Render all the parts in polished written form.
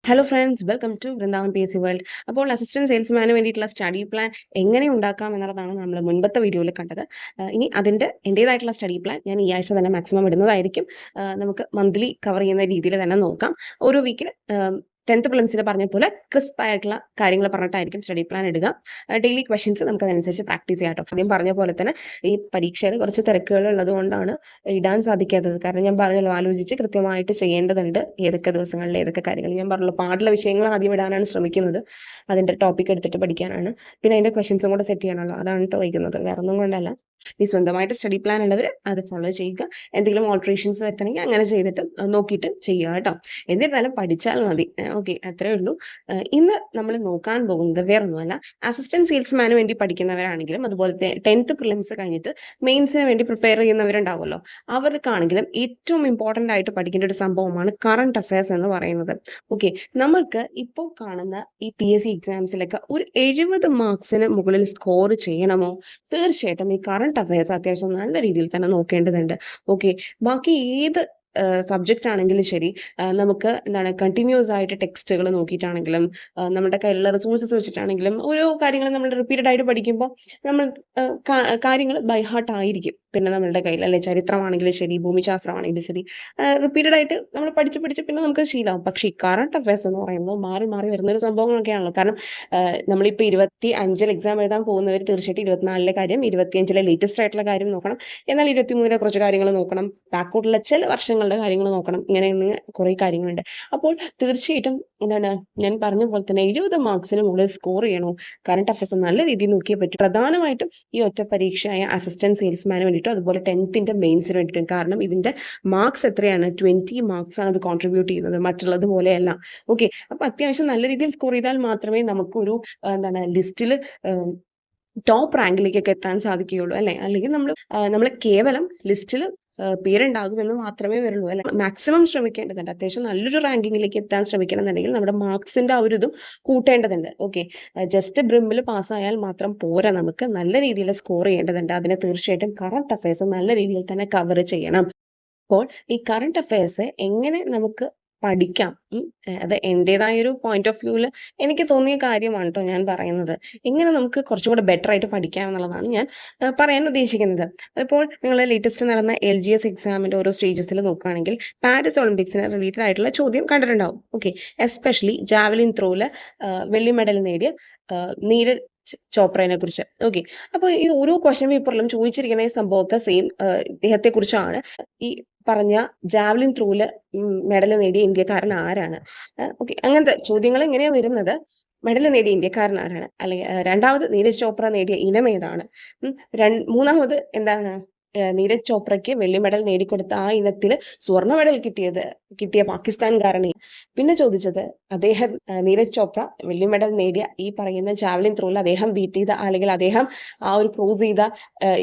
Hello friends, welcome to Vrindavan P S C world. അപ്പോൾ assistant സെയിൽസ്മാന് വേണ്ടിയിട്ടുള്ള സ്റ്റഡി പ്ലാൻ എങ്ങനെ ഉണ്ടാക്കാം എന്നുള്ളതാണ് നമ്മൾ മുൻപത്തെ വീഡിയോയിൽ കണ്ടത്. ഇനി അതിൻ്റെ എൻ്റേതായിട്ടുള്ള സ്റ്റഡി പ്ലാൻ ഞാൻ ഈ ആഴ്ച തന്നെ മാക്സിമം ഇടുന്നതായിരിക്കും. നമുക്ക് മന്ത്ലി കവർ ചെയ്യുന്ന രീതിയിൽ തന്നെ നോക്കാം. ഓരോ വീക്കിൽ 10th പ്രിലിംസിൽ പറഞ്ഞ പോലെ ക്രിസ്പ് ആയിട്ടുള്ള കാര്യങ്ങൾ പറഞ്ഞിട്ടായിരിക്കും സ്റ്റഡി പ്ലാൻ ഇടുക. ഡെയിലി ക്വസ്റ്റ്യൻസ് നമുക്ക് അതനുസരിച്ച് പ്രാക്ടീസ് ചെയ്യാം കേട്ടോ. ആദ്യം പറഞ്ഞ പോലെ തന്നെ ഈ പരീക്ഷയിൽ കുറച്ച് തിരക്കുകൾ ഉള്ളത് കൊണ്ടാണ് ഇടാൻ സാധിക്കാത്തത്. കാരണം ഞാൻ പറഞ്ഞല്ലോ, ആലോചിച്ച് കൃത്യമായിട്ട് ചെയ്യേണ്ടതുണ്ട് ഏതൊക്കെ ദിവസങ്ങളിൽ ഏതൊക്കെ കാര്യങ്ങൾ. ഞാൻ പറഞ്ഞല്ലോ, പാടുള്ള വിഷയങ്ങൾ ആദ്യം ഇടാനാണ് ശ്രമിക്കുന്നത്. അതിൻ്റെ ടോപ്പിക് എടുത്തിട്ട് പഠിക്കാനാണ്. പിന്നെ അതിൻ്റെ ക്വസ്റ്റ്യൻസും കൂടെ സെറ്റ് ചെയ്യാനുള്ളൂ. അതാണ് കേട്ടോ വൈകുന്നത്, വേറെ ഒന്നും കൊണ്ടല്ല. ഈ സ്വന്തമായിട്ട് സ്റ്റഡി പ്ലാൻ ഉള്ളവർ അത് ഫോളോ ചെയ്യുക. എന്തെങ്കിലും ഓൾട്രേഷൻസ് വരുത്തണമെങ്കിൽ അങ്ങനെ ചെയ്തിട്ട് നോക്കിയിട്ട് ചെയ്യുക കേട്ടോ. എന്നിരുന്നാലും പഠിച്ചാൽ മതി. ഓക്കെ, അത്രേ ഉള്ളൂ. ഇന്ന് നമ്മൾ നോക്കാൻ പോകുന്നത് വേറൊന്നുമല്ല, അസിസ്റ്റന്റ് സെയിൽസ്മാന് വേണ്ടി പഠിക്കുന്നവരാണെങ്കിലും അതുപോലത്തെ 10th പ്രിലിംസ് കഴിഞ്ഞിട്ട് മെയിൻസിന് വേണ്ടി പ്രിപ്പയർ ചെയ്യുന്നവരുണ്ടാവുമല്ലോ, അവർക്കാണെങ്കിലും ഏറ്റവും ഇമ്പോർട്ടൻ്റ് ആയിട്ട് പഠിക്കേണ്ട ഒരു സംഭവമാണ് കറണ്ട് അഫയേഴ്സ് എന്ന് പറയുന്നത്. ഓക്കെ, നമ്മൾക്ക് ഇപ്പോൾ കാണുന്ന ഈ PSC എക്സാംസിലൊക്കെ ഒരു 70 മാർക്സിന് മുകളിൽ സ്കോർ ചെയ്യണമോ, തീർച്ചയായിട്ടും ഈ കറണ്ട് അഫയേഴ്സ് അത്യാവശ്യം നല്ല രീതിയിൽ തന്നെ നോക്കേണ്ടതുണ്ട്. ഓക്കെ, ബാക്കി ഏത് സബ്ജക്റ്റ് ആണെങ്കിലും ശരി, നമുക്ക് എന്താണ് കണ്ടിന്യൂസ് ആയിട്ട് ടെക്സ്റ്റുകൾ നോക്കിയിട്ടാണെങ്കിലും നമ്മുടെ കയ്യിലുള്ള റിസോഴ്സസ് വെച്ചിട്ടാണെങ്കിലും ഓരോ കാര്യങ്ങൾ നമ്മൾ റിപ്പീറ്റഡ് ആയിട്ട് പഠിക്കുമ്പോൾ നമ്മൾ കാര്യങ്ങൾ ബൈ ഹാർട്ട് ആയിരിക്കും പിന്നെ നമ്മളുടെ കയ്യിൽ, അല്ലെ ചരിത്രമാണെങ്കിലും ശരി, ഭൂമിശാസ്ത്രമാണെങ്കിലും ശരി, റിപ്പീറ്റഡ് ആയിട്ട് നമ്മൾ പഠിച്ച് പിന്നെ നമുക്ക് ശീലമാവും. പക്ഷേ ഈ കറണ്ട് അഫയേഴ്സ് എന്ന് പറയുമ്പോൾ മാറി മാറി വരുന്നൊരു സംഭവങ്ങളൊക്കെയാണല്ലോ. കാരണം നമ്മളിപ്പോൾ 25-ൽ എക്സാം എഴുതാൻ പോകുന്നവർ തീർച്ചയായിട്ടും 24-ലെ കാര്യം, 25-ലെ ലേറ്റസ്റ്റ് ആയിട്ടുള്ള കാര്യം നോക്കണം. എന്നാൽ 23-ലെ കുറച്ച് കാര്യങ്ങൾ നോക്കണം, ബാക്കോട്ടുള്ള ചില വർഷങ്ങളുടെ കാര്യങ്ങൾ നോക്കണം. ഇങ്ങനെ കുറേ കാര്യങ്ങളുണ്ട്. അപ്പോൾ തീർച്ചയായിട്ടും എന്താണ്, ഞാൻ പറഞ്ഞ പോലെ തന്നെ 70 മാർക്സിന് മുകളിൽ സ്കോർ ചെയ്യണോ, കറണ്ട് അഫയേഴ്സ് നല്ല രീതിയിൽ നോക്കിയേ പറ്റും. പ്രധാനമായിട്ടും ഈ ഒറ്റ പരീക്ഷയായ അസിസ്റ്റന്റ് സെയിൽസ്മാന് വേണ്ടിയിട്ടും അതുപോലെ 10th മെയിൻസിന് വേണ്ടിയിട്ടും. കാരണം ഇതിന്റെ മാർക്സ് എത്രയാണ്, 20 മാർക്സ് ആണ് അത് കോൺട്രിബ്യൂട്ട് ചെയ്യുന്നത്, മറ്റുള്ളത് പോലെയല്ല. ഓക്കെ, അപ്പൊ അത്യാവശ്യം നല്ല രീതിയിൽ സ്കോർ ചെയ്താൽ മാത്രമേ നമുക്കൊരു എന്താണ് ലിസ്റ്റിൽ ടോപ്പ് റാങ്കിലേക്കൊക്കെ എത്താൻ സാധിക്കുകയുള്ളൂ, അല്ലെ? അല്ലെങ്കിൽ നമ്മൾ കേവലം ലിസ്റ്റിൽ പേരുണ്ടാകുമെന്ന് മാത്രമേ വരുള്ളൂ, അല്ലെ? മാക്സിമം ശ്രമിക്കേണ്ടതുണ്ട്. അത്യാവശ്യം നല്ലൊരു റാങ്കിങ്ങിലേക്ക് എത്താൻ ശ്രമിക്കണമെന്നുണ്ടെങ്കിൽ നമ്മുടെ മാർക്സിന്റെ ആ ഒരു ഇതും കൂട്ടേണ്ടതുണ്ട്. ഓക്കെ, ജസ്റ്റ് ബ്രിമ്മിൽ പാസ്സായാൽ മാത്രം പോരാ, നമുക്ക് നല്ല രീതിയിൽ സ്കോർ ചെയ്യേണ്ടതുണ്ട്. അതിനെ തീർച്ചയായിട്ടും കറണ്ട് അഫയേഴ്സ് നല്ല രീതിയിൽ തന്നെ കവർ ചെയ്യണം. അപ്പോൾ ഈ കറണ്ട് അഫയേഴ്സ് എങ്ങനെ നമുക്ക് പഠിക്കാം, അത് എൻ്റെതായൊരു പോയിന്റ് ഓഫ് വ്യൂവിൽ എനിക്ക് തോന്നിയ കാര്യമാണ് കേട്ടോ ഞാൻ പറയുന്നത്. എങ്ങനെ നമുക്ക് കുറച്ചും കൂടെ ബെറ്റർ ആയിട്ട് പഠിക്കാം എന്നുള്ളതാണ് ഞാൻ പറയാൻ ഉദ്ദേശിക്കുന്നത്. ഇപ്പോൾ നിങ്ങൾ ലേറ്റസ്റ്റ് നടന്ന LGS എക്സാമിൻ്റെ ഓരോ സ്റ്റേജസിൽ നോക്കുകയാണെങ്കിൽ പാരീസ് ഒളിമ്പിക്സിന് റിലേറ്റഡ് ആയിട്ടുള്ള ചോദ്യം കണ്ടിട്ടുണ്ടാവും. ഓക്കെ, എസ്പെഷ്യലി ജാവലിൻ ത്രോയിൽ വെള്ളി മെഡൽ നേടിയ നീരജ് ചോപ്രയെ കുറിച്ച്. ഓക്കെ, അപ്പോൾ ഈ ഓരോ ക്വസ്റ്റ്യൻ പേപ്പറിലും ചോദിച്ചിരിക്കുന്ന ഈ സംഭവമൊക്കെ സെയിം ഇദ്ദേഹത്തെ കുറിച്ചാണ്. ഈ പറഞ്ഞ ജാവലിൻ ത്രോയില് മെഡൽ നേടിയ ഇന്ത്യക്കാരൻ ആരാണ്? ഓക്കെ, അങ്ങനത്തെ ചോദ്യങ്ങൾ എങ്ങനെയാണ് വരുന്നത്. മെഡൽ നേടിയ ഇന്ത്യക്കാരൻ ആരാണ്, അല്ലെങ്കിൽ രണ്ടാമത് നീരജ് ചോപ്ര നേടിയ ഇനം ഏതാണ്, മൂന്നാമത് എന്താണ് നീരജ് ചോപ്രയ്ക്ക് വെള്ളി മെഡൽ നേടിക്കൊടുത്ത ആ ഇനത്തിൽ സ്വർണ്ണ മെഡൽ കിട്ടിയ പാകിസ്ഥാൻകാരനെ. പിന്നെ ചോദിച്ചത് അദ്ദേഹം നീരജ് ചോപ്ര വെള്ളി മെഡൽ നേടിയ ഈ പറയുന്ന ജാവലിൻ ത്രോയിൽ അദ്ദേഹം ബീറ്റ് ചെയ്ത, അല്ലെങ്കിൽ അദ്ദേഹം ആ ഒരു ക്രൂസ് ചെയ്ത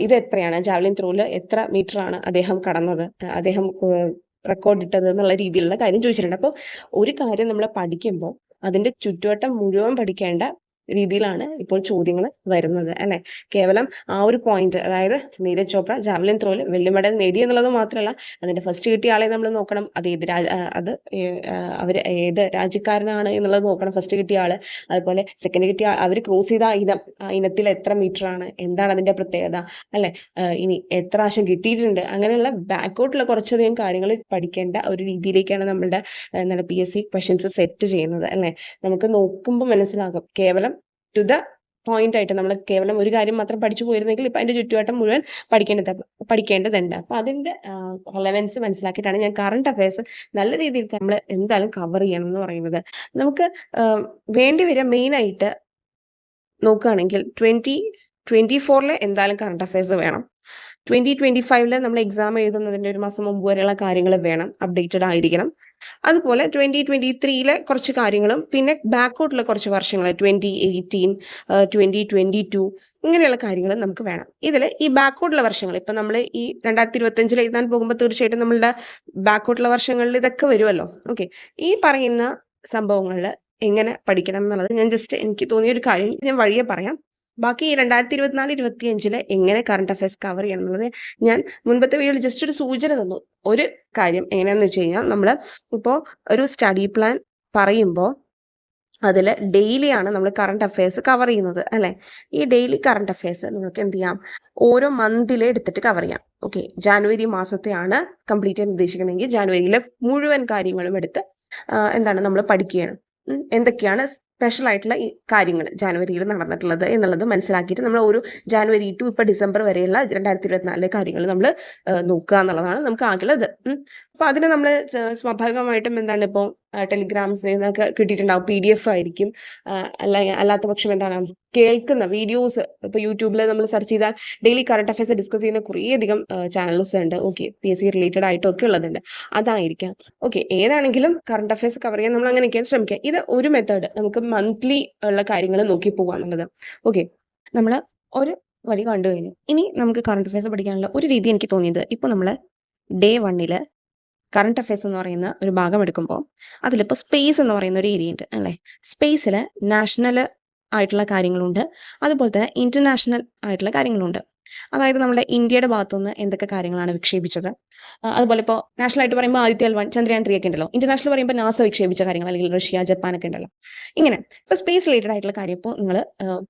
ഇത് എത്രയാണ്, ജാവലിൻ ത്രോയിൽ എത്ര മീറ്റർ ആണ് അദ്ദേഹം കടന്നത്, അദ്ദേഹം റെക്കോർഡ് ഇട്ടത് എന്നുള്ള രീതിയിലുള്ള കാര്യം ചോദിച്ചിട്ടുണ്ട്. അപ്പോൾ ഒരു കാര്യം നമ്മൾ പഠിക്കുമ്പോൾ അതിന്റെ ചുറ്റുവട്ടം മുഴുവൻ പഠിക്കേണ്ട രീതിയിലാണ് ഇപ്പോൾ ചോദ്യങ്ങൾ വരുന്നത്, അല്ലെ? കേവലം ആ ഒരു പോയിന്റ്, അതായത് നീരജ് ചോപ്ര ജാവലിൻ ത്രോയിൽ വെള്ളി മെഡൽ നേടി എന്നുള്ളത് മാത്രമല്ല, അതിന്റെ ഫസ്റ്റ് കിട്ടിയ ആളെ നമ്മൾ നോക്കണം, അത് അവർ ഏത് രാജ്യക്കാരനാണ് എന്നുള്ളത് നോക്കണം, ഫസ്റ്റ് കിട്ടിയ ആള്. അതുപോലെ സെക്കൻഡ് കിട്ടിയ അവർ ക്രോസ് ചെയ്ത ആ ഇനത്തിൽ എത്ര മീറ്റർ ആണ്, എന്താണ് അതിന്റെ പ്രത്യേകത, അല്ലെ? ഇനി എത്ര പ്രാവശ്യം കിട്ടിയിട്ടുണ്ട്, അങ്ങനെയുള്ള ബാക്കോട്ടുള്ള കുറച്ചധികം കാര്യങ്ങൾ പഠിക്കേണ്ട ഒരു രീതിയിലേക്കാണ് നമ്മളുടെ എന്താണ് PSC ക്വസ്റ്റ്യൻസ് സെറ്റ് ചെയ്യുന്നത്, അല്ലെ? നമുക്ക് നോക്കുമ്പോൾ മനസ്സിലാകും, കേവലം ടു ദ പോയിന്റ് ആയിട്ട് നമ്മൾ കേവലം ഒരു കാര്യം മാത്രം പഠിച്ചു പോയിരുന്നെങ്കിൽ ഇപ്പം അതിന്റെ ചുറ്റുവട്ടം മുഴുവൻ പഠിക്കേണ്ടതുണ്ട്. അപ്പൊ അതിന്റെ റെലവൻസ് മനസ്സിലാക്കിയിട്ടാണ് ഞാൻ കറണ്ട് അഫയേഴ്സ് നല്ല രീതിയിൽ നമ്മൾ എന്തായാലും കവർ ചെയ്യണം എന്ന് പറയുന്നത്. നമുക്ക് വേണ്ടി വരിക മെയിനായിട്ട് നോക്കുകയാണെങ്കിൽ 2024 എന്തായാലും കറണ്ട് അഫയേഴ്സ് വേണം. 2025 നമ്മൾ എക്സാം എഴുതുന്നതിൻ്റെ ഒരു മാസം മുമ്പ് വരെയുള്ള കാര്യങ്ങൾ വേണം, അപ്ഡേറ്റഡ് ആയിരിക്കണം. അതുപോലെ 2023 കുറച്ച് കാര്യങ്ങളും പിന്നെ ബാക്കോട്ടുള്ള കുറച്ച് വർഷങ്ങൾ 2018, 2022 ഇങ്ങനെയുള്ള കാര്യങ്ങൾ നമുക്ക് വേണം. ഇതിൽ ഈ ബാക്കോട്ടുള്ള വർഷങ്ങൾ ഇപ്പം നമ്മൾ ഈ 2025 എഴുതാൻ പോകുമ്പോൾ തീർച്ചയായിട്ടും നമ്മളുടെ ബാക്കോട്ടുള്ള വർഷങ്ങളിൽ ഇതൊക്കെ വരുമല്ലോ. ഓക്കെ, ഈ പറയുന്ന സംഭവങ്ങളിൽ എങ്ങനെ പഠിക്കണം എന്നുള്ളത് ഞാൻ ജസ്റ്റ് എനിക്ക് തോന്നിയ ഒരു കാര്യം ഞാൻ വഴിയെ പറയാം. ബാക്കി 2024-25 എങ്ങനെ കറണ്ട് അഫയേഴ്സ് കവർ ചെയ്യണം എന്നുള്ളത് ഞാൻ മുൻപത്തെ വീഡിയോയിൽ ജസ്റ്റ് ഒരു സൂചന തന്നു. ഒരു കാര്യം എങ്ങനെയാണെന്ന് വെച്ച് കഴിഞ്ഞാൽ, നമ്മൾ ഇപ്പോൾ ഒരു സ്റ്റഡി പ്ലാൻ പറയുമ്പോൾ അതിൽ ഡെയിലിയാണ് നമ്മൾ കറണ്ട് അഫയേഴ്സ് കവർ ചെയ്യുന്നത് അല്ലേ. ഈ ഡെയിലി കറണ്ട് അഫയേഴ്സ് നിങ്ങൾക്ക് എന്ത് ചെയ്യാം, ഓരോ മന്തിലെ എടുത്തിട്ട് കവർ ചെയ്യാം. ഓക്കെ, ജാനുവരി മാസത്തെയാണ് കംപ്ലീറ്റ് ചെയ്യാൻ ഉദ്ദേശിക്കുന്നതെങ്കിൽ ജാനുവരിയിലെ മുഴുവൻ കാര്യങ്ങളും എടുത്ത് എന്താണ് നമ്മൾ പഠിക്കുകയാണ്. എന്തൊക്കെയാണ് സ്പെഷ്യൽ ആയിട്ടുള്ള ഈ കാര്യങ്ങൾ ജാനുവരിയിൽ നടന്നിട്ടുള്ളത് എന്നുള്ളത് മനസ്സിലാക്കിയിട്ട് നമ്മൾ ഒരു ജാനുവരി ടു ഇപ്പോൾ ഡിസംബർ വരെയുള്ള 2024 കാര്യങ്ങൾ നമ്മൾ നോക്കുക എന്നുള്ളതാണ് നമുക്ക് ആകുള്ളത്. അപ്പോൾ അതിന് നമ്മൾ സ്വാഭാവികമായിട്ടും എന്താണ് ഇപ്പോൾ ടെലിഗ്രാംസ് എന്നൊക്കെ കിട്ടിയിട്ടുണ്ടാവും, PDF ആയിരിക്കും. അല്ലാത്ത പക്ഷം എന്താണ് കേൾക്കുന്ന വീഡിയോസ്, ഇപ്പോൾ യൂട്യൂബിൽ നമ്മൾ സെർച്ച് ചെയ്താൽ ഡെയിലി കറണ്ട് അഫയേഴ്സ് ഡിസ്കസ് ചെയ്യുന്ന കുറേയധികം ചാനൽസ് ഉണ്ട്. ഓക്കെ, PSC റിലേറ്റഡ് ആയിട്ടൊക്കെ ഉള്ളതുണ്ട്, അതായിരിക്കാം. ഓക്കെ, ഏതാണെങ്കിലും കറണ്ട് അഫയേഴ്സ് കവർ ചെയ്യാൻ നമ്മൾ അങ്ങനെയൊക്കെയാണ് ശ്രമിക്കുക. ഇത് ഒരു മെത്തേഡ്, നമുക്ക് മന്ത്ലി ഉള്ള കാര്യങ്ങൾ നോക്കി പോകാനുള്ളത്. ഓക്കെ, നമ്മൾ ഒരു വഴി കണ്ടു കഴിഞ്ഞു. ഇനി നമുക്ക് കറണ്ട് അഫയേഴ്സ് പഠിക്കാനുള്ള ഒരു രീതി എനിക്ക് തോന്നിയത്, ഇപ്പോൾ നമ്മൾ ഡേ 1 കറണ്ട് അഫയേഴ്സ് എന്ന് പറയുന്ന ഒരു ഭാഗം എടുക്കുമ്പോൾ അതിലിപ്പോൾ സ്പേസ് എന്ന് പറയുന്ന ഒരു ഏരിയ ഉണ്ട് അല്ലേ. സ്പേസിൽ നാഷണൽ ആയിട്ടുള്ള കാര്യങ്ങളുണ്ട്, അതുപോലെ തന്നെ ഇന്റർനാഷണൽ ആയിട്ടുള്ള കാര്യങ്ങളുണ്ട്. അതായത് നമ്മുടെ ഇന്ത്യയുടെ ഭാഗത്തുനിന്ന് എന്തൊക്കെ കാര്യങ്ങളാണ് വിക്ഷേപിച്ചത്, അതുപോലെ ഇപ്പോൾ നാഷണൽ ആയിട്ട് പറയുമ്പോൾ ആദിത്യ 1, ചന്ദ്രയാൻ 3 ഒക്കെ ഉണ്ടല്ലോ. ഇന്റർനാഷണൽ പറയുമ്പോൾ നാസ വിക്ഷേപിച്ച കാര്യങ്ങൾ, അല്ലെങ്കിൽ റഷ്യ, ജപ്പാൻ ഒക്കെ ഉണ്ടല്ലോ. ഇങ്ങനെ ഇപ്പോൾ സ്പേസ് റിലേറ്റഡ് ആയിട്ടുള്ള കാര്യം ഇപ്പോൾ നിങ്ങൾ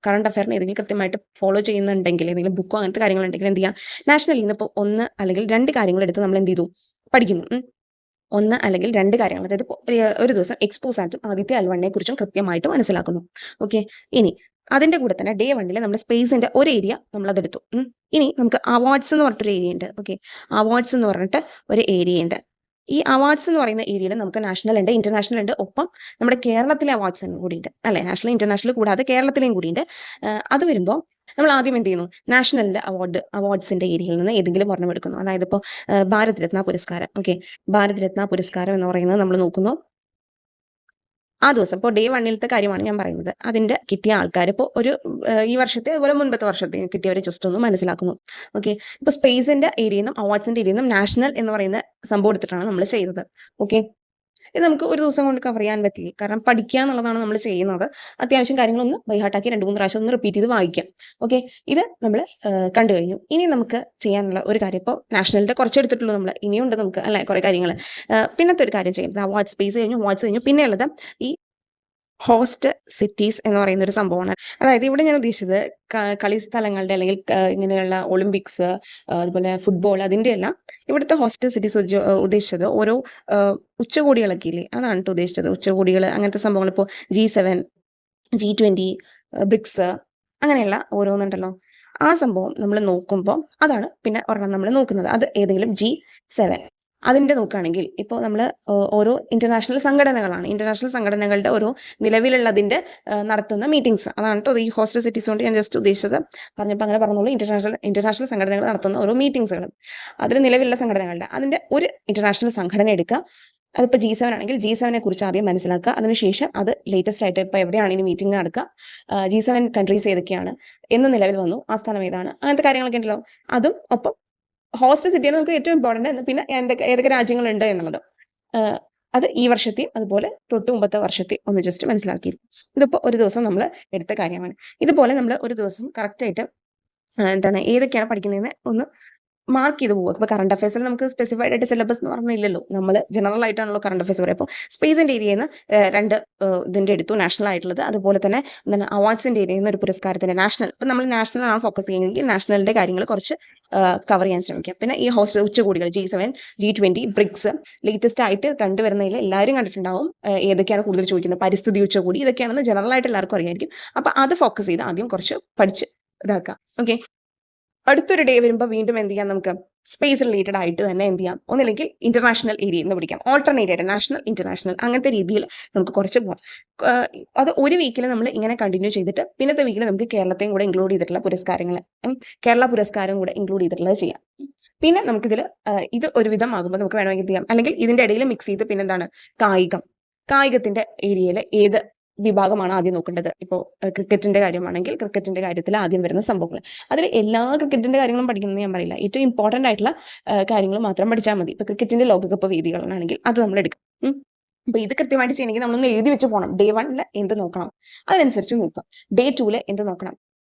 കറണ്ട് അഫയറിന് ഏതെങ്കിലും കൃത്യമായിട്ട് ഫോളോ ചെയ്യുന്നുണ്ടെങ്കിൽ, ഏതെങ്കിലും ബുക്കോ അങ്ങനത്തെ കാര്യങ്ങളുണ്ടെങ്കിൽ എന്ത് ചെയ്യാം, നാഷണലിൽ നിന്ന് ഇപ്പോൾ 1 അല്ലെങ്കിൽ 2 കാര്യങ്ങൾ എടുത്ത് നമ്മൾ എന്ത് ചെയ്തു പഠിക്കുന്നു. 1 അല്ലെങ്കിൽ 2 കാര്യങ്ങൾ, അതായത് ഒരു ദിവസം എക്സ്പോസാറ്റും ആദിത്യ L1 കുറിച്ചും കൃത്യമായിട്ട് മനസ്സിലാക്കുന്നു. ഓക്കെ, ഇനി അതിൻ്റെ കൂടെ തന്നെ ഡേ 1 നമ്മൾ സ്പേസിൻ്റെ ഒരു ഏരിയ നമ്മൾ അതെടുത്തു. ഇനി നമുക്ക് അവാർഡ്സ് എന്ന് പറഞ്ഞിട്ടൊരു ഏരിയ ഉണ്ട്. ഓക്കെ, അവാർഡ്സ് എന്ന് പറഞ്ഞിട്ട് ഒരു ഏരിയ ഉണ്ട്. ഈ അവാർഡ്സ് എന്ന് പറയുന്ന ഏരിയയിൽ നമുക്ക് നാഷണൽ ഉണ്ട്, ഇന്റർനാഷണൽ ഉണ്ട്, ഒപ്പം നമ്മുടെ കേരളത്തിലെ അവാർഡ്സ് കൂടി ഉണ്ട് അല്ലേ. നാഷണൽ ഇന്റർനാഷണൽ കൂടാതെ കേരളത്തിലെയും കൂടി ഉണ്ട്. അത് വരുമ്പോൾ നമ്മൾ ആദ്യം എന്ത് ചെയ്യുന്നു, നാഷണലിൻ്റെ അവാർഡ്സിൻ്റെ ഏരിയയിൽ നിന്ന് ഏതെങ്കിലും ഒരെണ്ണം എടുക്കുന്നു. അതായത് ഇപ്പോൾ ഭാരത് രത്ന പുരസ്കാരം. ഓക്കെ, ഭാരത് രത്ന പുരസ്കാരം എന്ന് പറയുന്നത് നമ്മൾ നോക്കുന്നു. ആ ദിവസം ഇപ്പോൾ ഡേ 1 കാര്യമാണ് ഞാൻ പറയുന്നത്. അതിൻ്റെ കിട്ടിയ ആൾക്കാർ ഇപ്പോൾ ഒരു ഈ വർഷത്തെ അതുപോലെ മുൻപത്തെ വർഷത്തെ കിട്ടിയവരെ ജസ്റ്റ് ഒന്ന് മനസ്സിലാക്കുന്നു. ഓക്കെ, ഇപ്പോൾ സ്പേസിൻ്റെ ഏരിയയിൽ നിന്നും അവാർഡ്സിൻ്റെ ഏരിയയിൽ നിന്നും നാഷണൽ എന്ന് പറയുന്ന സംഭവം എടുത്തിട്ടാണ് നമ്മൾ ചെയ്തത്. ഓക്കെ, ഇത് നമുക്ക് ഒരു ദിവസം കൊണ്ട് കവർ ചെയ്യാൻ പറ്റില്ല, കാരണം പഠിക്കുക എന്നുള്ളതാണ് നമ്മൾ ചെയ്യുന്നത്. അത്യാവശ്യം കാര്യങ്ങളൊന്ന് ബൈഹാർട്ടാക്കി 2-3 പ്രാവശ്യം ഒന്ന് റിപ്പീറ്റ് ചെയ്ത് വായിക്കാം. ഓക്കെ, ഇത് നമ്മൾ കണ്ടു കഴിഞ്ഞു. ഇനി നമുക്ക് ചെയ്യാനുള്ള ഒരു കാര്യം, ഇപ്പോൾ നാഷണലിൻ്റെ കുറച്ച് എടുത്തിട്ടുള്ളൂ നമ്മൾ, ഇനിയുണ്ട് നമുക്ക് അല്ലേ കുറേ കാര്യങ്ങൾ. പിന്നത്തെ ഒരു കാര്യം ചെയ്യുന്നത് അവാർഡ് സ്പേസ് കഴിഞ്ഞു, അവാർഡ്സ് കഴിഞ്ഞു, പിന്നെ ഉള്ളത് ഈ ഹോസ്റ്റ് സിറ്റീസ് എന്ന് പറയുന്ന ഒരു സംഭവമാണ്. അതായത് ഇവിടെ ഞാൻ ഉദ്ദേശിച്ചത് കളി സ്ഥലങ്ങളുടെ, അല്ലെങ്കിൽ ഇങ്ങനെയുള്ള ഒളിമ്പിക്സ്, അതുപോലെ ഫുട്ബോൾ, അതിൻ്റെ എല്ലാം ഇവിടുത്തെ ഹോസ്റ്റ് സിറ്റീസ് ഉദ്ദേശിച്ചത് ഓരോ ഉച്ചകോടികളൊക്കെ ഇല്ലേ, അതാണ് കേട്ടോ ഉദ്ദേശിച്ചത്. ഉച്ചകോടികൾ, അങ്ങനത്തെ സംഭവങ്ങൾ, ഇപ്പോൾ G7, G20, ബ്രിക്സ്, അങ്ങനെയുള്ള ഓരോന്നുണ്ടല്ലോ. ആ സംഭവം നമ്മൾ നോക്കുമ്പോൾ അതാണ് പിന്നെ ഒരെണ്ണം നമ്മൾ നോക്കുന്നത്. അത് ഏതെങ്കിലും G7 അതിൻ്റെ നോക്കുകയാണെങ്കിൽ ഇപ്പോൾ നമ്മൾ ഓരോ ഇന്റർനാഷണൽ സംഘടനകളാണ്, ഇന്റർനാഷണൽ സംഘടനകളുടെ ഓരോ നിലവിലുള്ളതിൻ്റെ നടത്തുന്ന മീറ്റിംഗ്സ്, അതാണ് കേട്ടോ ഈ ഹോസ്റ്റൽ സിറ്റീസ് കൊണ്ട് ഞാൻ ജസ്റ്റ് ഉദ്ദേശിച്ചത്. പറഞ്ഞപ്പോൾ അങ്ങനെ പറഞ്ഞോളൂ. ഇന്റർനാഷണൽ സംഘടനകൾ നടത്തുന്ന ഓരോ മീറ്റിംഗ്സുകൾ, അതിൽ നിലവിലുള്ള സംഘടനകളുടെ അതിൻ്റെ ഒരു ഇന്റർനാഷണൽ സംഘടന എടുക്കുക. അതിപ്പോൾ G7 ആണെങ്കിൽ G7 കുറിച്ച് ആദ്യം മനസ്സിലാക്കുക. അതിനുശേഷം അത് ലേറ്റസ്റ്റ് ആയിട്ട് ഇപ്പോൾ എവിടെയാണ് ഇനി മീറ്റിംഗ് നടക്കുക, G7 കൺട്രീസ് ഏതൊക്കെയാണ്, എന്ന് നിലവിൽ വന്നു, ആ സ്ഥലം ഏതാണ്, അങ്ങനത്തെ കാര്യങ്ങളൊക്കെ ഉണ്ടല്ലോ. അതും ഒപ്പം ഹോസ്റ്റ് സിറ്റിയാണ് നമുക്ക് ഏറ്റവും ഇമ്പോർട്ടൻ്റ്. പിന്നെ ഏതൊക്കെ രാജ്യങ്ങളുണ്ട് എന്നുള്ളത്, അത് ഈ വർഷത്തെയും അതുപോലെ തൊട്ട് മുമ്പത്തെ വർഷത്തെയും ഒന്ന് ജസ്റ്റ് മനസ്സിലാക്കിയിരിക്കും. ഇതിപ്പോൾ ഒരു ദിവസം നമ്മൾ എടുത്ത കാര്യമാണ്. ഇതുപോലെ നമ്മൾ ഒരു ദിവസം കറക്റ്റായിട്ട് എന്താണ് ഏതൊക്കെയാണ് പഠിക്കുന്നതെന്ന് ഒന്ന് മാർക്ക് ചെയ്ത് പോകുക. ഇപ്പോൾ കറണ്ട് അഫയേഴ്സിൽ നമുക്ക് സ്പെസിഫൈഡ് ആയിട്ട് സിലബസ് എന്ന് പറഞ്ഞില്ലല്ലോ, നമ്മൾ ജനറൽ ആയിട്ടാണല്ലോ കറണ്ട് അഫയേഴ്സ് പറയുക. അപ്പോൾ സ്പേസിൻ്റെ ഏരിയയിൽ നിന്ന് 2 ഇതിൻ്റെ എടുത്തു, നാഷണൽ ആയിട്ടുള്ളത്. അതുപോലെ തന്നെ എന്താണ് അവാർഡ്സിൻ്റെ ഏരിയയിൽ നിന്ന് ഒരു പുരസ്കാരത്തിൻ്റെ നാഷണൽ, ഇപ്പം നമ്മൾ നാഷണൽ ആണ് ഫോക്കസ് ചെയ്യുന്നതെങ്കിൽ നാഷണലിൻ്റെ കാര്യങ്ങൾ കുറച്ച് കവർ ചെയ്യാൻ ശ്രമിക്കാം. പിന്നെ ഈ hostel ഉച്ചകോടികൾ G7, G20, BRICS, latest ആയിട്ട് കണ്ടുവരുന്നതിൽ എല്ലാവരും കണ്ടിട്ടുണ്ടാവും. ഏതൊക്കെയാണ് കൂടുതൽ ചോദിക്കുന്നത്, പരിസ്ഥിതി ഉച്ചകോടി, ഇതൊക്കെയാണെന്ന് ജനറൽ ആയിട്ട് എല്ലാവർക്കും അറിയായിരിക്കും. അപ്പോൾ അത് ഫോക്കസ് ചെയ്ത് ആദ്യം കുറച്ച് പഠിച്ച് ഇതാക്കാം. ഓക്കെ, അടുത്തൊരു ഡേ വരുമ്പോൾ വീണ്ടും എന്ത് ചെയ്യാം, നമുക്ക് സ്പേസ് റിലേറ്റഡ് ആയിട്ട് തന്നെ എന്ത് ചെയ്യാം, ഒന്നില്ലെങ്കിൽ ഇന്റർനാഷണൽ ഏരിയയിൽ നിന്ന് പിടിക്കാം, ഓൾട്ടർനേറ്റ് ആയിട്ട് നാഷണൽ ഇന്റർനാഷണൽ അങ്ങനത്തെ രീതിയിൽ നമുക്ക് കുറച്ച് പോകാം. അത് ഒരു വീക്കിൽ നമ്മൾ ഇങ്ങനെ കണ്ടിന്യൂ ചെയ്തിട്ട് പിന്നത്തെ വീക്കിൽ നമുക്ക് കേരളത്തെയും കൂടെ ഇൻക്ലൂഡ് ചെയ്തിട്ടുള്ള പുരസ്കാരങ്ങൾ, കേരള പുരസ്കാരം കൂടെ ഇൻക്ലൂഡ് ചെയ്തിട്ടുള്ളത് ചെയ്യാം. പിന്നെ നമുക്കിതിൽ ഇത് ഒരുവിധം ആകുമ്പോൾ നമുക്ക് വേണമെങ്കിൽ ചെയ്യാം, അല്ലെങ്കിൽ ഇതിൻ്റെ ഇടയിൽ മിക്സ് ചെയ്ത് പിന്നെന്താണ് കായികത്തിന്റെ ഏരിയയിൽ ഏത് വിഭാഗമാണ് ആദ്യം നോക്കേണ്ടത്. ഇപ്പോൾ ക്രിക്കറ്റിന്റെ കാര്യമാണെങ്കിൽ ക്രിക്കറ്റിന്റെ കാര്യത്തിൽ ആദ്യം വരുന്ന സംഭവങ്ങൾ, അതിൽ എല്ലാ ക്രിക്കറ്റിന്റെ കാര്യങ്ങളും പഠിക്കണമെന്ന് ഞാൻ പറയില്ല, ഏറ്റവും ഇമ്പോർട്ടൻ്റ് ആയിട്ടുള്ള കാര്യങ്ങൾ മാത്രം പഠിച്ചാൽ മതി. ഇപ്പോൾ ക്രിക്കറ്റിന്റെ ലോകകപ്പ് വേദികളാണെങ്കിൽ അത് നമ്മൾ എടുക്കും. അപ്പോൾ ഇത് കൃത്യമായിട്ട് ചെയ്യണമെങ്കിൽ നമ്മളൊന്ന് എഴുതി വെച്ച് പോകണം. ഡേ 1 എന്ത് നോക്കണം, അതിനനുസരിച്ച് നോക്കാം. ഡേ 2 എന്ത് നോക്കണം,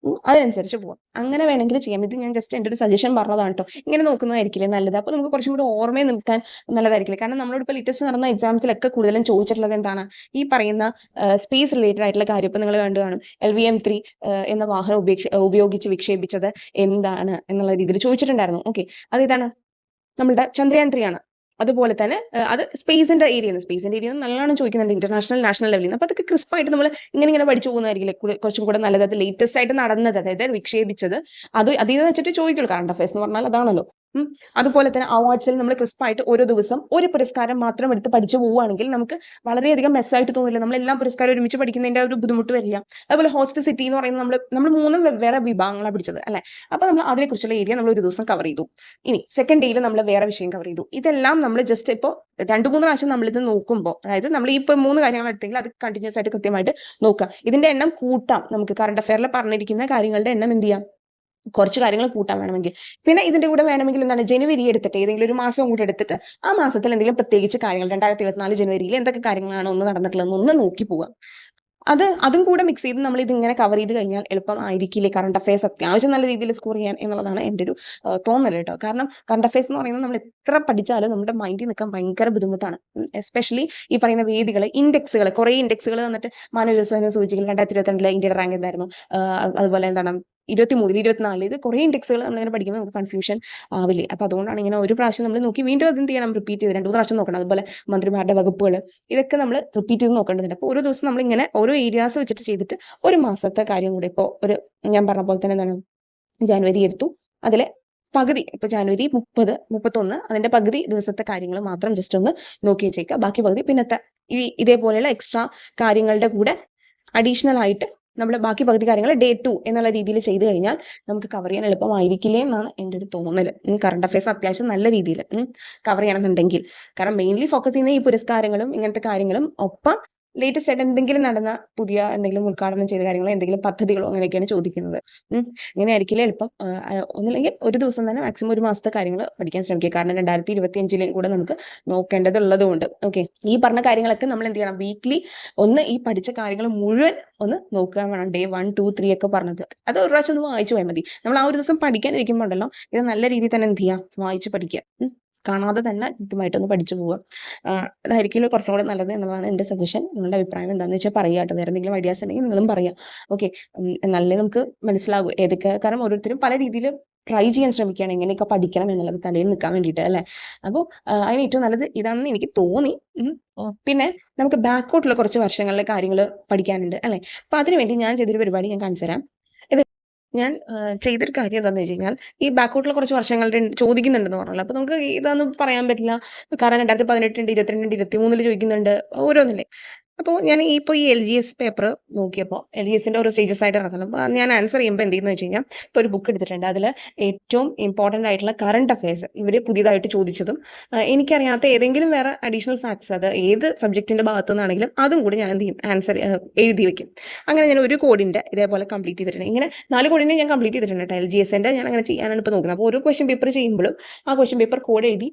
അതിനനുസരിച്ച് പോവാം. അങ്ങനെ വേണമെങ്കിൽ ചെയ്യാം. ഇത് ഞാൻ ജസ്റ്റ് എൻ്റെ ഒരു സജഷൻ പറഞ്ഞതാണ് കേട്ടോ. ഇങ്ങനെ നോക്കുന്നതായിരിക്കില്ലേ നല്ലത്. അപ്പോൾ നമുക്ക് കുറച്ചും കൂടി ഓർമ്മയിൽ നിൽക്കാൻ നല്ലതായിരിക്കില്ലേ. കാരണം നമ്മളോട് ഇപ്പോൾ ലേറ്റസ്റ്റ് നടന്ന എക്സാംസിലൊക്കെ കൂടുതലും ചോദിച്ചിട്ടുള്ളത് എന്താണ്, ഈ പറയുന്ന സ്പേസ് റിലേറ്റഡ് ആയിട്ടുള്ള കാര്യം. ഇപ്പോൾ നിങ്ങൾ കണ്ടു കാണും, LVM-3 എന്ന വാഹനം ഉപയോഗിച്ച് വിക്ഷേപിച്ചത് എന്താണ് എന്നുള്ള രീതിയിൽ ചോദിച്ചിട്ടുണ്ടായിരുന്നു. ഓക്കെ, അത് ഇതാണ്, നമ്മളുടെ ചന്ദ്രയാൻ 3 ആണ്. അതുപോലെ തന്നെ അത് സ്പേസിന്റെ ഏരിയ നല്ലോണം ചോദിക്കുന്നുണ്ട്, ഇന്റർനാഷണൽ നാഷണൽ ലെവലിൽ നിന്ന്. അപ്പോൾ അതൊക്കെ ക്രിസ്പായിട്ട് നമ്മൾ ഇങ്ങനെ പഠിച്ചു പോകുന്നതായിരിക്കില്ലേ കുറച്ചും കൂടെ നല്ലത്. അത് ലേറ്റസ്റ്റ് ആയിട്ട് നടന്നത്, അതായത് വിക്ഷേപിച്ചത്, അത് അതിൽ നിന്ന് വെച്ചിട്ട് ചോദിക്കുള്ളൂ. കറണ്ട് അഫയേഴ്സ് എന്ന് പറഞ്ഞാൽ അതാണല്ലോ. അതുപോലെ തന്നെ അവാർഡ്സിൽ നമ്മൾ ക്രിസ്പായിട്ട് ഓരോ ദിവസം ഒരു പുരസ്കാരം മാത്രം എടുത്ത് പഠിച്ചു പോവുകയാണെങ്കിൽ നമുക്ക് വളരെയധികം മെസ്സായിട്ട് തോന്നില്ല. നമ്മൾ എല്ലാ പുരസ്കാരം ഒരുമിച്ച് പഠിക്കുന്നതിന്റെ ഒരു ബുദ്ധിമുട്ട് വരില്ല. അതുപോലെ ഹോസ്റ്റ് സിറ്റി എന്ന് പറയുന്നത് നമ്മൾ 3 വെവ്വേറെ വിഭാഗങ്ങളാണ് പഠിച്ചത് അല്ലെ. അപ്പോൾ നമ്മൾ അതിനെക്കുറിച്ചുള്ള ഏരിയ നമ്മൾ ഒരു ദിവസം കവർ ചെയ്തു. ഇനി സെക്കൻഡ് ഡേയിൽ നമ്മൾ വേറെ വിഷയം കവർ ചെയ്തു. ഇതെല്ലാം നമ്മൾ ജസ്റ്റ് ഇപ്പോൾ 2-3 പ്രാവശ്യം നമ്മളിത് നോക്കുമ്പോൾ, അതായത് നമ്മൾ ഈ ഇപ്പോൾ 3 കാര്യങ്ങൾ എടുത്തെങ്കിൽ അത് കണ്ടിന്യൂസ് ആയിട്ട് കൃത്യമായിട്ട് നോക്കുക. ഇതിന്റെ എണ്ണം കൂട്ടാം. നമുക്ക് കറണ്ട് അഫെയറിൽ പറഞ്ഞിരിക്കുന്ന കാര്യങ്ങളുടെ എണ്ണം എന്ത് ചെയ്യാം, കുറച്ച് കാര്യങ്ങൾ കൂട്ടാൻ വേണമെങ്കിൽ. പിന്നെ ഇതിന്റെ കൂടെ വേണമെങ്കിൽ എന്താണ്, ജനുവരി എടുത്തിട്ട് ഏതെങ്കിലും ഒരു മാസം കൂടെ എടുത്തിട്ട് ആ മാസത്തിൽ എന്തെങ്കിലും പ്രത്യേകിച്ച് കാര്യങ്ങൾ 2024 ജനുവരിയിൽ എന്തൊക്കെ കാര്യങ്ങളാണ് ഒന്ന് നടന്നിട്ടുള്ളതെന്ന് ഒന്ന് നോക്കി പോവാം. അതും കൂടെ മിക്സ് ചെയ്ത് നമ്മൾ ഇതിങ്ങനെ കവർ ചെയ്ത് കഴിഞ്ഞാൽ എളുപ്പമായിരിക്കില്ലേ കറണ്ട് അഫയേഴ്സ് അത്യാവശ്യം നല്ല രീതിയിൽ സ്കോർ ചെയ്യാൻ എന്നുള്ളതാണ് എൻ്റെ ഒരു തോന്നൽ കേട്ടോ. കാരണം കറണ്ട് അഫയേഴ്സ് എന്ന് പറയുന്നത് നമ്മൾ എത്ര പഠിച്ചാലും നമ്മുടെ മൈൻഡിൽ നിൽക്കാൻ ഭയങ്കര ബുദ്ധിമുട്ടാണ്. എസ്പെഷ്യലി ഈ പറയുന്ന വേദികൾ, ഇൻഡെക്സുകൾ, കുറേ ഇൻഡെക്സുകൾ തന്നിട്ട് മാനവ വികസന സൂചികയിൽ 2022 ഇന്ത്യയുടെ റാങ്ക് എന്തായിരുന്നു, അതുപോലെ എന്താണ് 23, 24, ഇത് കുറേ ഇൻഡെക്സുകൾ നമ്മളിങ്ങനെ പഠിക്കുമ്പോൾ നമുക്ക് കൺഫ്യൂഷൻ ആവില്ലേ. അപ്പോൾ അതുകൊണ്ടാണ് ഇങ്ങനെ ഒരു പ്രാവശ്യം നമ്മൾ നോക്കി വീണ്ടും അതെന്ത് ചെയ്യണം, റിപ്പീറ്റ് ചെയ്ത് 2-3 പ്രാവശ്യം നോക്കണം. അതുപോലെ മന്ത്രിമാരുടെ വകുപ്പുകൾ, ഇതൊക്കെ നമ്മൾ റിപ്പീറ്റ് ചെയ്ത് നോക്കേണ്ടതുണ്ട്. അപ്പോൾ ഓരോ ദിവസം നമ്മളിങ്ങനെ ഓരോ ഏരിയാസ് വെച്ചിട്ട് ചെയ്തിട്ട് ഒരു മാസത്തെ കാര്യം കൂടി, ഇപ്പോൾ ഞാൻ പറഞ്ഞ പോലെ തന്നെ എന്താണ്, ജാനുവരി എടുത്തു, അതിലെ പകുതി, ഇപ്പോൾ ജാനുവരി 30, 31, അതിന്റെ പകുതി ദിവസത്തെ കാര്യങ്ങൾ മാത്രം ജസ്റ്റ് ഒന്ന് നോക്കി വെച്ചേക്കുക. ബാക്കി പകുതി പിന്നത്തെ ഇതേപോലെയുള്ള എക്സ്ട്രാ കാര്യങ്ങളുടെ കൂടെ അഡീഷണൽ ആയിട്ട് നമ്മൾ ബാക്കി പകുതി കാര്യങ്ങൾ Day 2 എന്നുള്ള രീതിയിൽ ചെയ്ത് കഴിഞ്ഞാൽ നമുക്ക് കവർ ചെയ്യാൻ എളുപ്പമായിരിക്കില്ലേ എന്നാണ് എൻ്റെ ഒരു തോന്നൽ. കറണ്ട് അഫയേഴ്സ് അത്യാവശ്യം നല്ല രീതിയിൽ കവർ ചെയ്യണമെന്നുണ്ടെങ്കിൽ. കാരണം മെയിൻലി ഫോക്കസ് ചെയ്യുന്ന ഈ പുരസ്കാരങ്ങളും ഇങ്ങനത്തെ കാര്യങ്ങളും, ഒപ്പം ലേറ്റസ്റ്റ് ആയിട്ട് എന്തെങ്കിലും നടന്ന പുതിയ എന്തെങ്കിലും ഉദ്ഘാടനം ചെയ്ത കാര്യങ്ങളോ എന്തെങ്കിലും പദ്ധതികളോ അങ്ങനെയൊക്കെയാണ് ചോദിക്കുന്നത്. ഇങ്ങനെ ആയിരിക്കില്ല എളുപ്പം. ഒന്നില്ലെങ്കിൽ ഒരു ദിവസം തന്നെ മാക്സിമം ഒരു മാസത്തെ കാര്യങ്ങൾ പഠിക്കാൻ ശ്രമിക്കുക. കാരണം 2025 കൂടെ നമുക്ക് നോക്കേണ്ടതുള്ളത് കൊണ്ട്. ഓക്കെ, ഈ പറഞ്ഞ കാര്യങ്ങളൊക്കെ നമ്മൾ എന്ത് ചെയ്യണം, വീക്ക്ലി ഒന്ന് ഈ പഠിച്ച കാര്യങ്ങൾ മുഴുവൻ ഒന്ന് നോക്കുക വേണം. Day 1, 2, 3 ഒക്കെ പറഞ്ഞത് അത് ഒരു പ്രാവശ്യം ഒന്ന് വായിച്ചു പോയാൽ മതി. നമ്മൾ ആ ഒരു ദിവസം പഠിക്കാൻ ഇരിക്കുമ്പോൾ ഉണ്ടല്ലോ, ഇത് നല്ല രീതിയിൽ തന്നെ എന്ത് ചെയ്യുക, വായിച്ച് പഠിക്കുക. കാണാതെ തന്നെ കൃത്യമായിട്ടൊന്ന് പഠിച്ചു പോവുക. അതായിരിക്കും കുറച്ചും കൂടെ നല്ലത് എന്നുള്ളതാണ് എൻ്റെ സജഷൻ. നിങ്ങളുടെ അഭിപ്രായം എന്താണെന്ന് വെച്ചാൽ പറയുക കേട്ടോ. വേറെ എന്തെങ്കിലും ഐഡിയാസ് ഉണ്ടെങ്കിൽ നിങ്ങളും പറയാം. ഓക്കെ, എന്നാലേ നമുക്ക് മനസ്സിലാകും ഏതൊക്കെ. കാരണം ഓരോരുത്തരും പല രീതിയിൽ ട്രൈ ചെയ്യാൻ ശ്രമിക്കുകയാണ് എങ്ങനെയൊക്കെ പഠിക്കണം എന്നുള്ളത് തലയിൽ നിൽക്കാൻ വേണ്ടിയിട്ട് അല്ലേ. അപ്പോൾ അതിന് ഏറ്റവും നല്ലത് ഇതാണെന്ന് എനിക്ക് തോന്നി. പിന്നെ നമുക്ക് ബാക്കോട്ടുള്ള കുറച്ച് വർഷങ്ങളിലെ കാര്യങ്ങൾ പഠിക്കാനുണ്ട് അല്ലേ. അപ്പോൾ അതിനുവേണ്ടി ഞാൻ ചെയ്തൊരു പരിപാടി ഞാൻ കാണിച്ചു തരാം. ഞാൻ ചെയ്തൊരു കാര്യം എന്താണെന്ന് വെച്ച് കഴിഞ്ഞാൽ, ഈ ബാക്കോട്ടുള്ള കുറച്ച് വർഷങ്ങളുടെ ചോദിക്കുന്നുണ്ടെന്ന് പറഞ്ഞല്ലോ. അപ്പോൾ നമുക്ക് ഇതൊന്നും പറയാൻ പറ്റില്ല. കാരണം 2018 ഉണ്ട്, 22 ഉണ്ട്, 23 ചോദിക്കുന്നുണ്ട്, ഓരോന്നില്ലേ. അപ്പോൾ ഞാൻ ഇപ്പോൾ ഈ LGS പേപ്പർ നോക്കിയപ്പോൾ LGSന്റെ ഓരോ സ്റ്റേജസ് ആയിട്ട് നടക്കണം. അപ്പോൾ ഞാൻ ആൻസർ ചെയ്യുമ്പോൾ എന്ത് ചെയ്യുന്നു വെച്ച് കഴിഞ്ഞാൽ, ഇപ്പോൾ ഒരു ബുക്ക് എടുത്തിട്ടുണ്ട്. അതിൽ ഏറ്റവും ഇമ്പോർട്ടൻ്റ് ആയിട്ടുള്ള കറണ്ട് അഫയേഴ്സ് ഇവർ പുതിയതായിട്ട് ചോദിച്ചതും എനിക്കറിയാത്ത ഏതെങ്കിലും വേറെ അഡീഷണൽ ഫാക്ട്സ്, അത് ഏത് സബ്ജക്റ്റിൻ്റെ ഭാഗത്തു നിന്നാണെങ്കിലും അതും കൂടി ഞാൻ എന്ത് ചെയ്യും, ആൻസർ എഴുതി വെക്കും. അങ്ങനെ ഞാൻ ഒരു കോഡിൻ്റെ ഇതേപോലെ കംപ്ലീറ്റ് ചെയ്തിട്ടുണ്ട്. ഇങ്ങനെ 4 കോഡിൻ്റെ ഞാൻ കംപ്ലീറ്റ് ചെയ്തിട്ടുണ്ട് കേട്ടോ. LGSന്റെ ഞാൻ അങ്ങനെ ചെയ്യാനാണ് ഇപ്പോൾ നോക്കുന്നത്. അപ്പോൾ ഓരോ ക്വസ്റ്റ്യൻ പേപ്പർ ചെയ്യുമ്പോഴും ആ ക്വസ്റ്റ്യൻ പേപ്പർ കോഡ് എഴുതി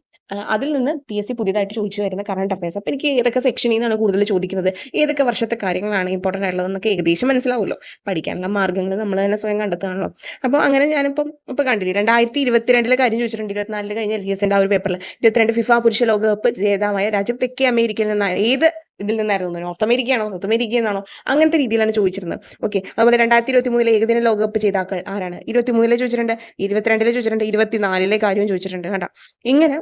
അതിൽ നിന്ന് PSC പുതിയതായിട്ട് ചോദിച്ചു വരുന്ന കറണ്ട് അഫയേഴ്സ്, അപ്പോൾ എനിക്ക് ഏതൊക്കെ സെക്ഷനിൽ നിന്നാണ് കൂടുതൽ ചോദിക്കുന്നത്, ഏതൊക്കെ വർഷത്തെ കാര്യങ്ങളാണ് ഇമ്പോർട്ടൻ്റ് ആയിട്ടുള്ളതെന്നൊക്കെ ഏകദേശം മനസ്സിലാവുമല്ലോ. പഠിക്കാനുള്ള മാർഗ്ഗങ്ങൾ നമ്മൾ തന്നെ സ്വയം കണ്ടെത്തുകയാണല്ലോ. അപ്പോൾ അങ്ങനെ ഞാനിപ്പോൾ കണ്ടില്ലേ, 2022 കാര്യം ചോദിച്ചിട്ടുണ്ട്. 24 കഴിഞ്ഞ LGSന്റെ ആ ഒരു പേപ്പറിൽ 22 FIFA പുരുഷ ലോകകപ്പ് ജേതാവായ രാജ്യം തെക്കേ അമേരിക്കയിൽ നിന്നാണ്. ഏത് ഇതിൽ നിന്നായിരുന്നു, നോർത്ത് അമേരിക്കയാണോ സൗത്ത് അമേരിക്ക എന്നാണോ, അങ്ങനത്തെ രീതിയിലാണ് ചോദിച്ചിരുന്നത്. ഓക്കെ, അതുപോലെ 2023 ഏകദിന ലോകകപ്പ് ജേതാക്കൾ ആരാണ്, 23 ചോദിച്ചിട്ടുണ്ട്, 22 ചോദിച്ചിട്ടുണ്ട്, 24 കാര്യവും ചോദിച്ചിട്ടുണ്ട്. കണ്ട, ഇങ്ങനെ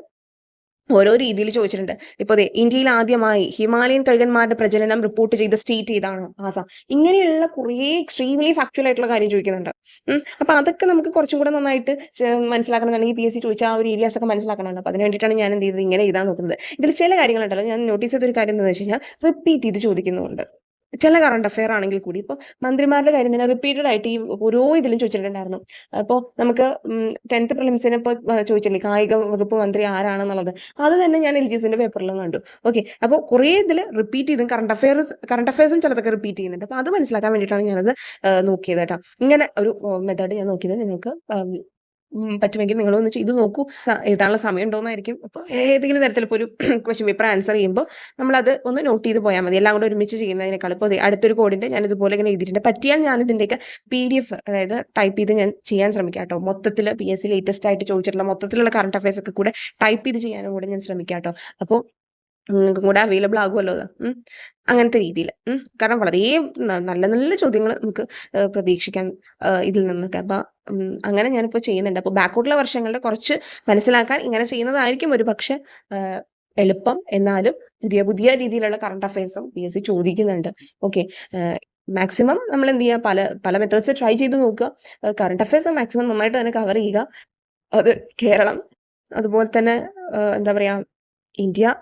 ഓരോ രീതിയിൽ ചോദിച്ചിട്ടുണ്ട്. ഇപ്പോൾ ഇന്ത്യയിൽ ആദ്യമായി ഹിമാലയൻ കഴുകന്മാരുടെ പ്രജനനം റിപ്പോർട്ട് ചെയ്ത സ്റ്റേറ്റ് ഏതാണ്, ആസാം. ഇങ്ങനെയുള്ള കുറേ എക്സ്ട്രീംലി ഫാക്ച്വൽ ആയിട്ടുള്ള കാര്യം ചോദിക്കുന്നുണ്ട്. അപ്പോൾ അതൊക്കെ നമുക്ക് കുറച്ചും കൂടെ നന്നായിട്ട് മനസ്സിലാക്കണമെന്നുണ്ടെങ്കിൽ PSC ചോദിച്ചാൽ ആ ഒരു ഏരിയാസ് ഒക്കെ മനസ്സിലാക്കണമല്ലോ. അപ്പോൾ അതിന് വേണ്ടിയിട്ടാണ് ഞാൻ എന്ത് ചെയ്തത്, ഇങ്ങനെ എഴുതാൻ നോക്കുന്നത്. ഇതിൽ ചില കാര്യങ്ങളുണ്ടല്ലോ, ഞാൻ നോട്ടീസ് ചെയ്തൊരു കാര്യം എന്താണെന്ന് വെച്ച് കഴിഞ്ഞാൽ, റിപ്പീറ്റ് ചെയ്ത് ചോദിക്കുന്നുണ്ട് ചില കറണ്ട് അഫെയർ ആണെങ്കിൽ കൂടി. ഇപ്പോൾ മന്ത്രിമാരുടെ കാര്യം തന്നെ റിപ്പീറ്റഡ് ആയിട്ട് ഈ ഓരോ ഇതിലും ചോദിച്ചിട്ടുണ്ടായിരുന്നു. അപ്പോൾ നമുക്ക് 10th പ്രിലിംസിന് ഇപ്പോൾ ചോദിച്ചില്ലേ, കായിക വകുപ്പ് മന്ത്രി ആരാണെന്നുള്ളത്, അത് തന്നെ ഞാൻ LGSന്റെ പേപ്പറിലും കണ്ടു. ഓക്കെ, അപ്പോൾ കുറേ ഇതിൽ റിപ്പീറ്റ് ചെയ്തും കറണ്ട് അഫെയർസും ചിലതൊക്കെ റിപ്പീറ്റ് ചെയ്യുന്നുണ്ട്. അപ്പോൾ അത് മനസ്സിലാക്കാൻ വേണ്ടിയിട്ടാണ് ഞാനത് നോക്കിയത് കേട്ടോ. ഇങ്ങനെ ഒരു മെത്തേഡ് ഞാൻ നോക്കിയത് നിങ്ങൾക്ക് പറ്റുമെങ്കിൽ നിങ്ങളൊന്ന് ചെയ്ത് നോക്കൂ. എഴുതാനുള്ള സമയം ഉണ്ടോയെന്നായിരിക്കും. അപ്പോൾ ഏതെങ്കിലും തരത്തിൽ ഇപ്പോൾ ഒരു ക്വസ്റ്റ്യൻ പേപ്പർ ആൻസർ ചെയ്യുമ്പോൾ നമ്മളത് ഒന്ന് നോട്ട് ചെയ്ത് പോയാൽ മതി. എല്ലാം കൂടെ ഒരുമിച്ച് ചെയ്യുന്നതിനേക്കാൾ. ഇപ്പോൾ അടുത്തൊരു കോഡിൻ്റെ ഞാൻ ഇതുപോലെ ഇങ്ങനെ എഴുതിയിട്ടുണ്ട്. പറ്റിയാൽ ഞാൻ ഇതിൻ്റെയൊക്കെ PDF അതായത് ടൈപ്പ് ചെയ്ത് ഞാൻ ചെയ്യാൻ ശ്രമിക്കാം കേട്ടോ. മൊത്തത്തിൽ PSC ലേറ്റസ്റ്റ് ആയിട്ട് ചോദിച്ചിട്ടുള്ള മൊത്തത്തിലുള്ള കറണ്ട് അഫയേഴ്സ് ഒക്കെ കൂടെ ടൈപ്പ് ചെയ്ത് ചെയ്യാനും കൂടെ ഞാൻ ശ്രമിക്കാം കേട്ടോ. അപ്പോൾ നിങ്ങൾക്കും കൂടെ അവൈലബിൾ ആകുമല്ലോ അത്. അങ്ങനത്തെ രീതിയിൽ. കാരണം വളരെ നല്ല നല്ല ചോദ്യങ്ങൾ നമുക്ക് പ്രതീക്ഷിക്കാം ഇതിൽ നിന്നൊക്കെ. അപ്പം അങ്ങനെ ഞാനിപ്പോൾ ചെയ്യുന്നുണ്ട്. അപ്പോൾ ബാക്കോട്ടുള്ള വർഷങ്ങളുടെ കുറച്ച് മനസ്സിലാക്കാൻ ഇങ്ങനെ ചെയ്യുന്നതായിരിക്കും ഒരു പക്ഷെ എളുപ്പം. എന്നാലും പുതിയ പുതിയ രീതിയിലുള്ള കറണ്ട് അഫയേഴ്സും PSC ചോദിക്കുന്നുണ്ട്. ഓക്കെ. മാക്സിമം നമ്മൾ എന്ത് ചെയ്യുക, പല പല മെത്തേഡ്സ് ട്രൈ ചെയ്ത് നോക്കുക. കറണ്ട് അഫയേഴ്സ് മാക്സിമം നന്നായിട്ട് തന്നെ കവർ ചെയ്യുക. അത് കേരളം, അതുപോലെ തന്നെ എന്താ പറയുക, ഇന്ത്യ,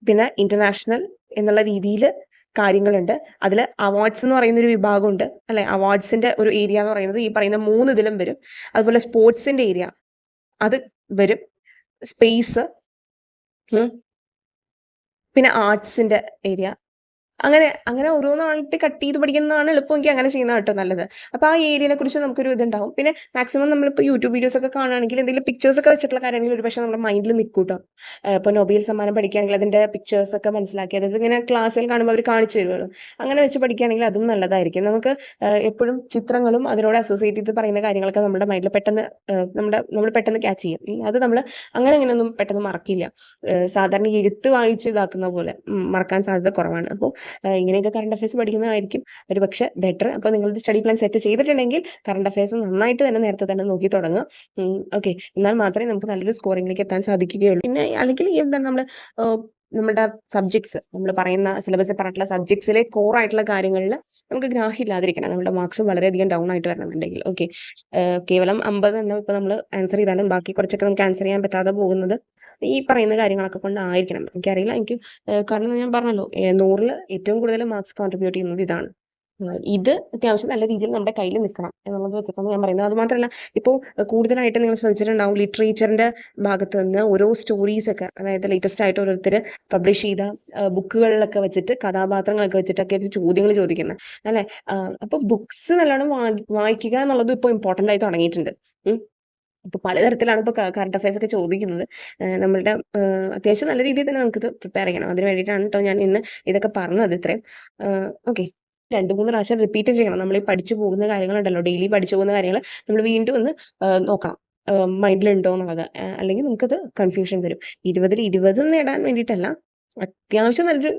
പിന്നെ ഇന്റർനാഷണൽ എന്നുള്ള രീതിയിൽ കാര്യങ്ങളുണ്ട്. അതിൽ അവാർഡ്സ് എന്ന് പറയുന്ന ഒരു വിഭാഗമുണ്ട് അല്ലെ. അവാർഡ്സിന്റെ ഒരു ഏരിയ എന്ന് പറയുന്നത് ഈ പറയുന്ന 3 ഇതിലും വരും. അതുപോലെ സ്പോർട്സിന്റെ ഏരിയ അത് വരും. സ്പേസ്, പിന്നെ ആർട്സിന്റെ ഏരിയ, അങ്ങനെ അങ്ങനെ ഓരോന്നായിട്ട് കട്ട് ചെയ്ത് പഠിക്കുന്നതാണ് എളുപ്പമെങ്കിൽ അങ്ങനെ ചെയ്യുന്നതാണ് കേട്ടോ നല്ലത്. അപ്പോൾ ആ ഏരിയനെ കുറിച്ച് നമുക്കൊരു ഇതുണ്ടാവും. പിന്നെ മാക്സിമം നമ്മളിപ്പോൾ യൂട്യൂബ് വീഡിയോസ് ഒക്കെ കാണുകയാണെങ്കിൽ എന്തെങ്കിലും പിക്ചേഴ്സ് ഒക്കെ വെച്ചിട്ടുള്ള കാര്യങ്ങൾ ഒരു പക്ഷേ നമ്മുടെ മൈൻഡിൽ നിൽക്കും കേട്ടോ. ഇപ്പോൾ നൊബേൽ സമ്മാനം പഠിക്കുകയാണെങ്കിൽ അതിൻ്റെ പിക്ചേഴ്സ് ഒക്കെ മനസ്സിലാക്കി, അതായത് ഇങ്ങനെ ക്ലാസ്സിൽ കാണുമ്പോൾ അവർ കാണിച്ചു തരുമല്ലോ, അങ്ങനെ വെച്ച് പഠിക്കുകയാണെങ്കിൽ അതും നല്ലതായിരിക്കും. നമുക്ക് എപ്പോഴും ചിത്രങ്ങളും അതിനോട് അസോസിയേറ്റ് ചെയ്ത് പറയുന്ന കാര്യങ്ങളൊക്കെ നമ്മുടെ മൈൻഡിൽ പെട്ടെന്ന് നമ്മൾ പെട്ടെന്ന് ക്യാച്ച് ചെയ്യും. അത് നമ്മൾ അങ്ങനെ ഇങ്ങനെയൊന്നും പെട്ടെന്ന് മറക്കില്ല. സാധാരണ എഴുത്ത് വായിച്ച് ഇതാക്കുന്ന പോലെ മറക്കാൻ സാധ്യത കുറവാണ്. അപ്പോൾ ഇങ്ങനെയൊക്കെ കറണ്ട് അഫയേഴ്സ് പഠിക്കുന്നതായിരിക്കും ഒരു പക്ഷേ ബെറ്റർ. അപ്പോൾ നിങ്ങളുടെ സ്റ്റഡി പ്ലാൻ സെറ്റ് ചെയ്തിട്ടുണ്ടെങ്കിൽ കറണ്ട് അഫയേഴ്സ് നന്നായിട്ട് തന്നെ നേരത്തെ തന്നെ നോക്കി തുടങ്ങുക. ഓക്കെ. എന്നാൽ മാത്രമേ നമുക്ക് നല്ലൊരു സ്കോറിംഗിലേക്ക് എത്താൻ സാധിക്കുകയുള്ളൂ. പിന്നെ അല്ലെങ്കിൽ എന്താണ് നമ്മുടെ സബ്ജക്ട്സ്, നമ്മൾ പറയുന്ന സിലബസിൽ പറഞ്ഞിട്ടുള്ള സബ്ജക്ട്സിലെ കോർ ആയിട്ടുള്ള കാര്യങ്ങളിൽ നമുക്ക് ഗ്രാഹ്യമില്ലാതിരിക്കണം. നമ്മുടെ മാർക്സ് വളരെയധികം ഡൗൺ ആയിട്ട് വരണമെന്നുണ്ടെങ്കിൽ. ഓക്കെ. കേവലം 50 എന്ന ഇപ്പോൾ നമ്മൾ ആൻസർ ചെയ്താലും ബാക്കി കുറച്ചൊക്കെ നമുക്ക് ആൻസർ ചെയ്യാൻ പറ്റാതെ പോകുന്നത് ഈ പറയുന്ന കാര്യങ്ങളൊക്കെ കൊണ്ടായിരിക്കണം. എനിക്കറിയില്ല. കാരണം ഞാൻ പറഞ്ഞല്ലോ, 100-ൽ ഏറ്റവും കൂടുതൽ മാർക്സ് കോൺട്രിബ്യൂട്ട് ചെയ്യുന്നത് ഇതാണ്. ഇത് അത്യാവശ്യം നല്ല രീതിയിൽ നമ്മുടെ കയ്യിൽ നിൽക്കണം എന്നുള്ളത് വെച്ചിട്ടാണ് ഞാൻ പറയുന്നത്. അതുമാത്രമല്ല, ഇപ്പോൾ കൂടുതലായിട്ട് നിങ്ങൾ ശ്രദ്ധിച്ചിട്ടുണ്ടാവും, ലിറ്ററേച്ചറിന്റെ ഭാഗത്ത് നിന്ന് ഓരോ സ്റ്റോറീസൊക്കെ, അതായത് ലേറ്റസ്റ്റ് ആയിട്ട് ഓരോരുത്തർ പബ്ലിഷ് ചെയ്ത ബുക്കുകളിലൊക്കെ വെച്ചിട്ട്, കഥാപാത്രങ്ങളൊക്കെ വെച്ചിട്ടൊക്കെ ചോദ്യങ്ങൾ ചോദിക്കുന്നത് അല്ലേ. അപ്പോൾ ബുക്സ് നല്ലോണം വായിക്കുക എന്നുള്ളത് ഇപ്പോൾ ഇമ്പോർട്ടൻ്റ് ആയി തുടങ്ങിയിട്ടുണ്ട്. ഇപ്പോൾ പലതരത്തിലാണ് ഇപ്പോൾ കറണ്ട് അഫയേഴ്സ് ഒക്കെ ചോദിക്കുന്നത്. നമ്മളുടെ അത്യാവശ്യം നല്ല രീതിയിൽ തന്നെ നമുക്കിത് പ്രിപ്പയർ ചെയ്യണം. അതിന് വേണ്ടിയിട്ടാണ് കേട്ടോ ഞാൻ ഇന്ന് ഇതൊക്കെ പറഞ്ഞത് ഇത്രയും. ഓക്കെ. 2-3 പ്രാവശ്യം റിപ്പീറ്റ് ചെയ്യണം. നമ്മൾ ഈ പഠിച്ചു പോകുന്ന കാര്യങ്ങളുണ്ടല്ലോ, ഡെയിലി പഠിച്ചു പോകുന്ന കാര്യങ്ങൾ നമ്മൾ വീണ്ടും ഒന്ന് നോക്കണം, മൈൻഡിലുണ്ടോ എന്നുള്ളത്. അല്ലെങ്കിൽ നമുക്കത് കൺഫ്യൂഷൻ വരും. 20-ൽ 20 നേടാൻ വേണ്ടിയിട്ടല്ല, അത്യാവശ്യം നല്ലൊരു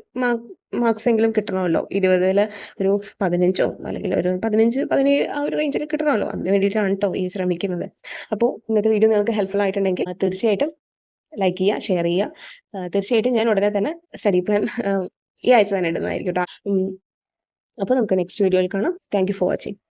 മാർക്സ് എങ്കിലും കിട്ടണമല്ലോ. 20-ൽ ഒരു 15 അല്ലെങ്കിൽ ഒരു 15, 17 ആ ഒരു റേഞ്ചൊക്കെ കിട്ടണമല്ലോ. അതിന് വേണ്ടിയിട്ടാണ് കേട്ടോ ഈ ശ്രമിക്കുന്നത്. അപ്പോൾ ഇന്നത്തെ വീഡിയോ നിങ്ങൾക്ക് ഹെൽപ്ഫുൾ ആയിട്ടുണ്ടെങ്കിൽ തീർച്ചയായിട്ടും ലൈക്ക് ചെയ്യുക, ഷെയർ ചെയ്യുക. തീർച്ചയായിട്ടും ഞാൻ ഉടനെ തന്നെ സ്റ്റഡി പ്ലാൻ ഈ ആഴ്ച തന്നെ ഇടുന്നതായിരിക്കും കേട്ടോ. അപ്പോൾ നമുക്ക് നെക്സ്റ്റ് വീഡിയോയിൽ കാണാം. Thank you for watching.